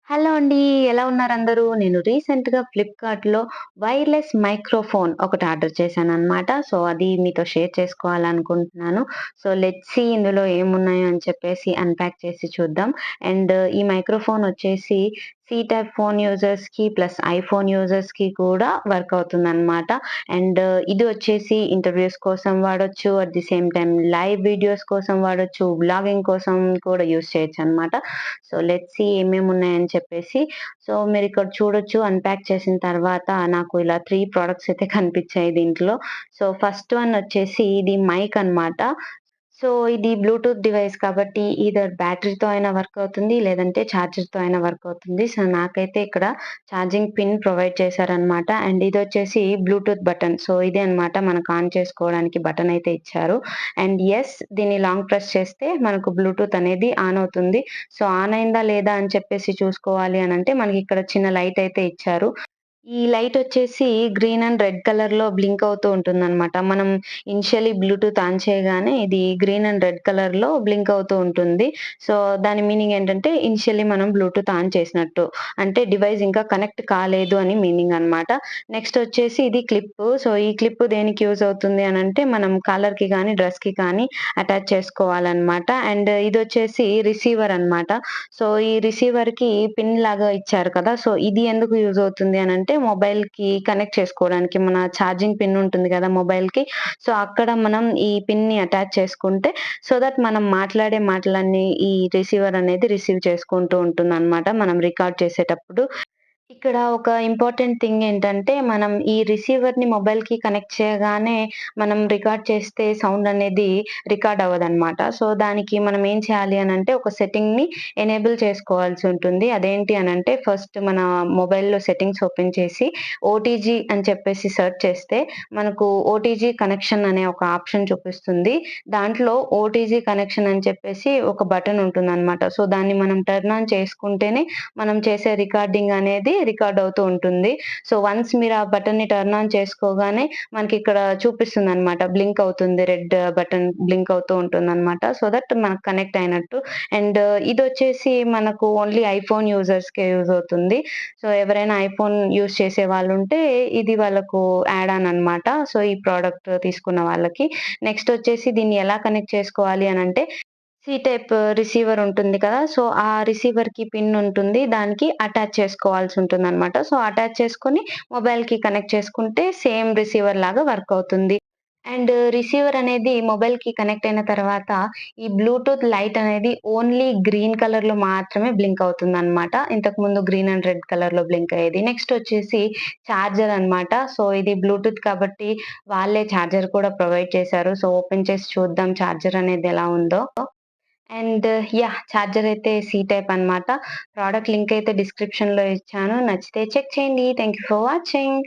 Hello అండి. ఎలా ఉన్నారందరూ? నేను రీసెంట్‌గా ఫ్లిప్‌కార్ట్‌లో వైర్‌లెస్ మైక్రోఫోన్ ఒకటి ఆర్డర్ చేశాననమాట. సో, అది మీతో షేర్ చేసుకోవాలనుకుంటున్నాను. సో, లెట్స్ సీ ఇందులో ఏమున్నాయో అని చెప్పేసి అన్‌పాక్ చేసి చూద్దాం. అండ్ ఈ మైక్రోఫోన్ వచ్చేసి సి టైప్ ఫోన్ యూజర్స్‌కి ప్లస్ ఐఫోన్ యూజర్స్‌కి కూడా వర్క్ అవుతుందనమాట. అండ్ ఇది వచ్చేసి ఇంటర్వ్యూస్ కోసం వాడొచ్చు. At the same time live videos కోసం వాడొచ్చు. వ్లాగింగ్ కోసం కూడా యూజ్ చేయొచ్చనమాట. సో, లెట్స్ సీ ఏమేమున్నాయని చెప్పేసి. సో, మీరిక్కడ చూడొచ్చు అన్‌పాక్ చేసిన తర్వాత నాకు ఇలా 3 ప్రొడక్ట్స్ అయితే కనిపిచ్చాయి దీంట్లో. సో, ఫస్ట్ వన్ వచ్చేసి ఇది మైక్ అనమాట. సో, ఇది బ్లూటూత్ డివైస్ కాబట్టి ఈథర్ బ్యాటరీతో అయినా వర్క్ అవుతుంది. లేదంటే చార్జర్‌తో అయినా వర్క్ అవుతుంది. సో, నాకైతే ఇక్కడ ఛార్జింగ్ పిన్ ప్రొవైడ్ చేశారనమాట. అండ్ ఇదొచ్చేసి బ్లూటూత్ బటన్. సో, ఇదే అనమాట మనకు ఆన్ చేసుకోవడానికి బటన్ అయితే ఇచ్చారు. అండ్ యెస్ దీన్ని లాంగ్ ప్రెస్ చేస్తే మనకు బ్లూటూత్ అనేది ఆన్ అవుతుంది. సో, ఆన్ అయిందా లేదా అని చెప్పేసి చూసుకోవాలి అనంటే మనకిక్కడ చిన్న లైట్ అయితే ఇచ్చారు. ఈ లైటొచ్చేసి గ్రీన్ అండ్ రెడ్ కలర్‌లో బ్లింక్ అవుతూ ఉంటుందనమాట. మనం ఇనిషియల్లీ బ్లూటూత్ ఆన్ చేయగానే ఇది గ్రీన్ అండ్ రెడ్ కలర్‌లో బ్లింక్ అవుతూ ఉంటుంది. సో, దాని మీనింగ్ ఏంటంటే ఇనిషియల్లీ మనం బ్లూటూత్ ఆన్ చేసినట్టు. అంటే డివైస్ ఇంకా కనెక్ట్ కాలేదు అని మీనింగ్ అనమాట. నెక్స్ట్ వచ్చేసి ఇది క్లిప్పు. సో, ఈ క్లిప్ దేనికి యూజ్ అవుతుంది అనంటే మనం కాలర్‌కి గానీ, డ్రెస్‌కి కానీ అటాచ్ చేసుకోవాలనమాట. అండ్ ఇదొచ్చేసి రిసీవర్ అనమాట. సో, ఈ రిసీవర్‌కి పిన్ లాగా ఇచ్చారు కదా! సో, ఇది ఎందుకు యూజ్ అవుతుంది అనంటే మొబైల్‌కి కనెక్ట్ చేసుకోవడానికి. మన ఛార్జింగ్ పిన్ ఉంటుంది కదా మొబైల్‌కి. సో, అక్కడ మనం ఈ పిన్‌ని అటాచ్ చేసుకుంటే సో దట్ మనం మాట్లాడే మాటలన్నీ ఈ రిసీవర్ అనేది రిసీవ్ చేసుకుంటూ ఉంటుందనమాట. మనం రికార్డ్ చేసేటప్పుడు. ఇక్కడ ఒక ఇంపార్టెంట్ థింగ్ ఏంటంటే, మనం ఈ రిసీవర్‌ని మొబైల్‌కి కనెక్ట్ చేయగానే, మనం రికార్డ్ చేస్తే సౌండ్ అనేది రికార్డ్ అవ్వదనమాట. సో, దానికి మనం ఏం చేయాలి అనంటే, ఒక సెట్టింగ్‌ని ఎనేబుల్ చేసుకోవాల్సి ఉంటుంది. అదేంటి అనంటే, ఫస్ట్ మన మొబైల్‌లో సెట్టింగ్స్ ఓపెన్ చేసి, ఓటీజీ అని చెప్పేసి సెర్చ్ చేస్తే, మనకు ఓటీజీ కనెక్షన్ అనే ఒక ఆప్షన్ చూపిస్తుంది. దాంట్లో ఓటీజీ కనెక్షన్ అని చెప్పేసి ఒక బటన్ ఉంటుందనమాట. సో, దాన్ని మనం టర్న్ ఆన్ చేసుకుంటేనే మనం చేసే రికార్డింగ్ అనేది రికార్డ్ అవుతూ ఉంటుంది. సో, వన్స్ మీరు ఆ బటన్‌ని టర్న్ ఆన్ చేసుకోగానే మనకిక్కడ చూపిస్తుందనమాట. బ్లింక్ అవుతుంది. రెడ్ బటన్ బ్లింక్ అవుతూ ఉంటుందనమాట. సో దట్ మనకు కనెక్ట్ అయినట్టు. అండ్ ఇదొచ్చేసి మనకు ఓన్లీ ఐఫోన్ యూజర్స్‌కే యూజ్ అవుతుంది. సో, ఎవరైనా ఐఫోన్ యూజ్ చేసే వాళ్ళుంటే ఇది వాళ్ళకు యాడ్ ఆన్ అనమాట. సో, ఈ ప్రొడక్ట్ తీసుకున్న వాళ్ళకి. నెక్స్ట్ వచ్చేసి దీన్ని ఎలా కనెక్ట్ చేసుకోవాలి అనంటే సి టైప్ రిసీవర్ ఉంటుంది కదా! సో, ఆ రిసీవర్‌కి పిన్ ఉంటుంది. దానికి అటాచ్ చేసుకోవాల్సుంటుందనమాట. సో, అటాచ్ చేసుకొని మొబైల్‌కి కనెక్ట్ చేసుకుంటే సేమ్ రిసీవర్ లాగా వర్క్ అవుతుంది. అండ్ రిసీవర్ అనేది మొబైల్‌కి కనెక్ట్ అయిన తర్వాత ఈ బ్లూటూత్ లైట్ అనేది ఓన్లీ గ్రీన్ కలర్‌లో మాత్రమే బ్లింక్ అవుతుందనమాట. ఇంతకుముందు గ్రీన్ అండ్ రెడ్ కలర్‌లో బ్లింక్ అయ్యేది. నెక్స్ట్ వచ్చేసి చార్జర్ అనమాట. సో, ఇది బ్లూటూత్ కాబట్టి వాళ్ళే చార్జర్ కూడా ప్రొవైడ్ చేశారు. సో, ఓపెన్ చేసి చూద్దాం చార్జర్ అనేది ఎలా ఉందో. And yeah! చార్జర్ అయితే సి టైప్ అనమాట. ప్రొడక్ట్ లింక్ అయితే డిస్క్రిప్షన్‌లో ఇచ్చాను. నచ్చితే చెక్ చేయండి. Thank you for watching.